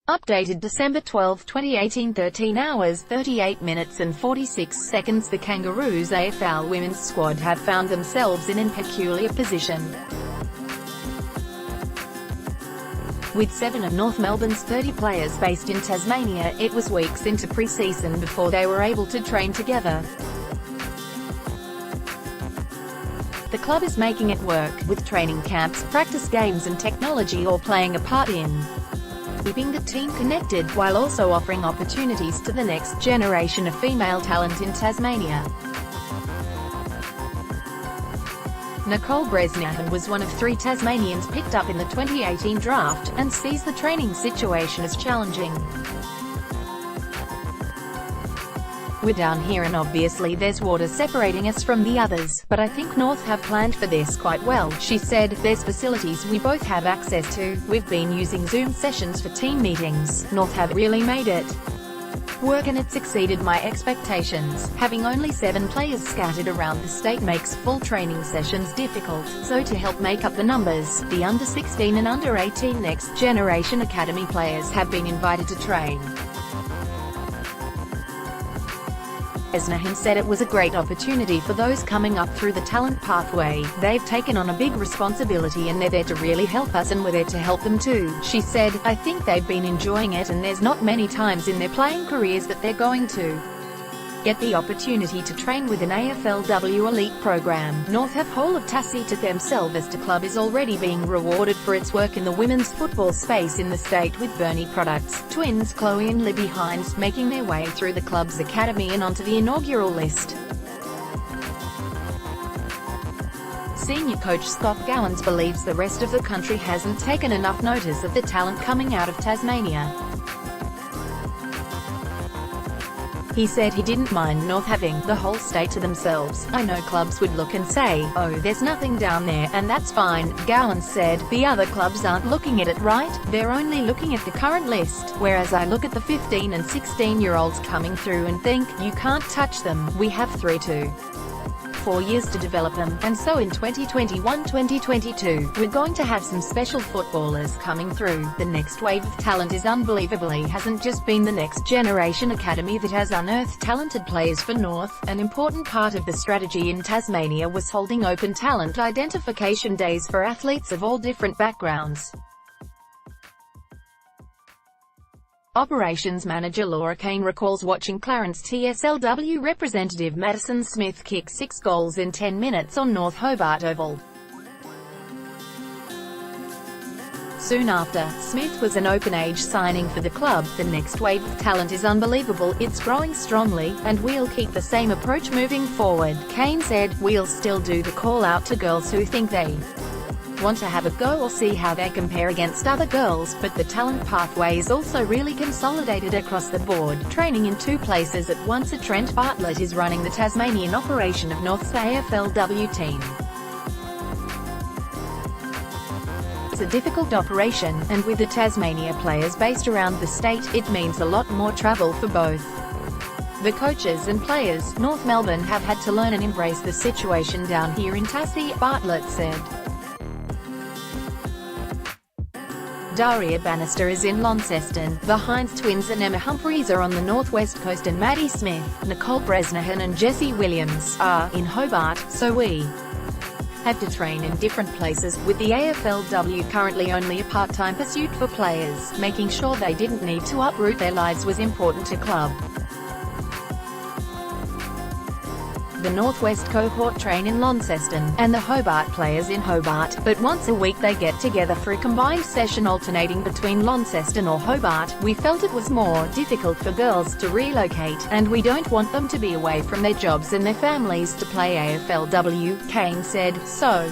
Updated December 12, 2018, 13 hours, 38 minutes and 46 seconds. The Kangaroos AFL Women's squad have found themselves in a peculiar position. With 7 of North Melbourne's 30 players based in Tasmania, it was weeks into pre-season before they were able to train together. The club is making it work, with training camps, practice games and technology all playing a part in keeping the team connected, while also offering opportunities to the next generation of female talent in Tasmania. Nicole Bresnahan was one of 3 Tasmanians picked up in the 2018 draft, and sees the training situation as challenging. "We're down here and obviously there's water separating us from the others, but I think North have planned for this quite well," she said. "There's facilities we both have access to. We've been using Zoom sessions for team meetings. North have really made it work and it's exceeded my expectations. Having only 7 players scattered around the state makes full training sessions difficult, so to help make up the numbers, the under 16 and under 18 next generation academy players have been invited to train." Bresnahan said it was a great opportunity for those coming up through the talent pathway. "They've taken on a big responsibility and they're there to really help us and we're there to help them too," she said. "I think they've been enjoying it and there's not many times in their playing careers that they're going to get the opportunity to train with an AFLW elite program." North have whole of Tassie to themselves as the club is already being rewarded for its work in the women's football space in the state, with Bernie products, twins Chloe and Libby Hines making their way through the club's academy and onto the inaugural list. Senior coach Scott Gowans believes the rest of the country hasn't taken enough notice of the talent coming out of Tasmania. He said he didn't mind North having the whole state to themselves. "I know clubs would look and say, oh, there's nothing down there, and that's fine," Gowans said. "The other clubs aren't looking at it right, they're only looking at the current list, whereas I look at the 15 and 16-year-olds coming through and think, you can't touch them. We have 3 to 4 years to develop them, and so in 2021-2022, we're going to have some special footballers coming through. The next wave of talent is unbelievably hasn't just been the next generation academy that has unearthed talented players for North. An important part of the strategy in Tasmania was holding open talent identification days for athletes of all different backgrounds." Operations manager Laura Kane recalls watching Clarence TSLW representative Madison Smith kick 6 goals in 10 minutes on North Hobart Oval. Soon after, Smith was an open-age signing for the club. "The next wave of talent is unbelievable, it's growing strongly, and we'll keep the same approach moving forward," Kane said. "We'll still do the call-out to girls who think they want to have a go or see how they compare against other girls, but the talent pathway is also really consolidated across the board, training in 2 places at once." Trent Bartlett is running the Tasmanian operation of North's AFLW team. "It's a difficult operation, and with the Tasmania players based around the state, it means a lot more travel for both the coaches and players. North Melbourne have had to learn and embrace the situation down here in Tassie," Bartlett said. Daria Bannister is in Launceston, the Hines twins and Emma Humphreys are on the northwest coast, and Maddie Smith, Nicole Bresnahan and Jessie Williams are in Hobart, so we have to train in different places, with the AFLW currently only a part-time pursuit for players. Making sure they didn't need to uproot their lives was important to club. The Northwest cohort train in Launceston, and the Hobart players in Hobart, but once a week they get together for a combined session alternating between Launceston or Hobart. "We felt it was more difficult for girls to relocate, and we don't want them to be away from their jobs and their families to play AFLW," Kane said. "So,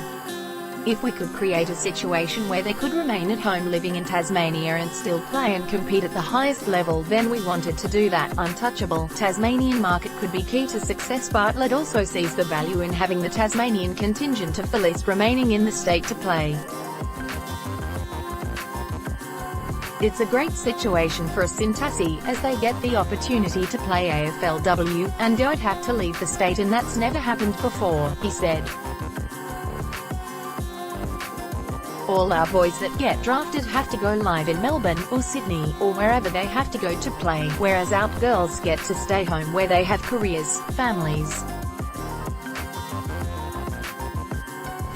if we could create a situation where they could remain at home living in Tasmania and still play and compete at the highest level, then we wanted to do that." Untouchable Tasmanian market could be key to success. Bartlett also sees the value in having the Tasmanian contingent of Felice remaining in the state to play. "It's a great situation for us in Tassie, as they get the opportunity to play AFLW, and don't have to leave the state, and that's never happened before," he said. All our boys that get drafted have to go live in Melbourne, or Sydney, or wherever they have to go to play, whereas our girls get to stay home where they have careers, families,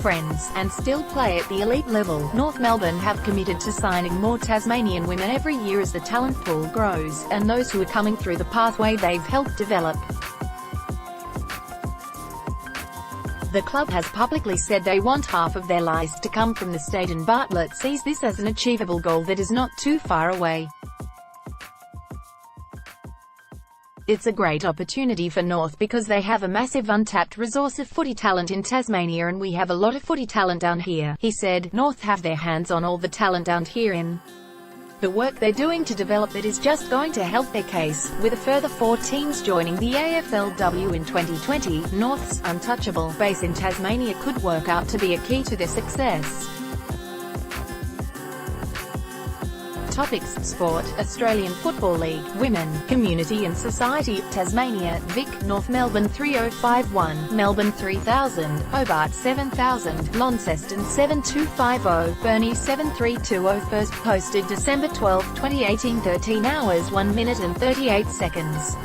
friends, and still play at the elite level. North Melbourne have committed to signing more Tasmanian women every year as the talent pool grows, and those who are coming through the pathway they've helped develop. The club has publicly said they want half of their lies to come from the state, and Bartlett sees this as an achievable goal that is not too far away. It's a great opportunity for North because they have a massive untapped resource of footy talent in Tasmania, and we have a lot of footy talent down here, he said. North have their hands on all the talent down here, in the work they're doing to develop it is just going to help their case. With a further 4 teams joining the AFLW in 2020, North's untouchable base in Tasmania could work out to be a key to their success. Topics: Sport, Australian Football League, Women, Community and Society, Tasmania, Vic, North Melbourne 3051, Melbourne 3000, Hobart 7000, Launceston 7250, Burnie 7320. First posted December 12, 2018. 13 hours 1 minute and 38 seconds.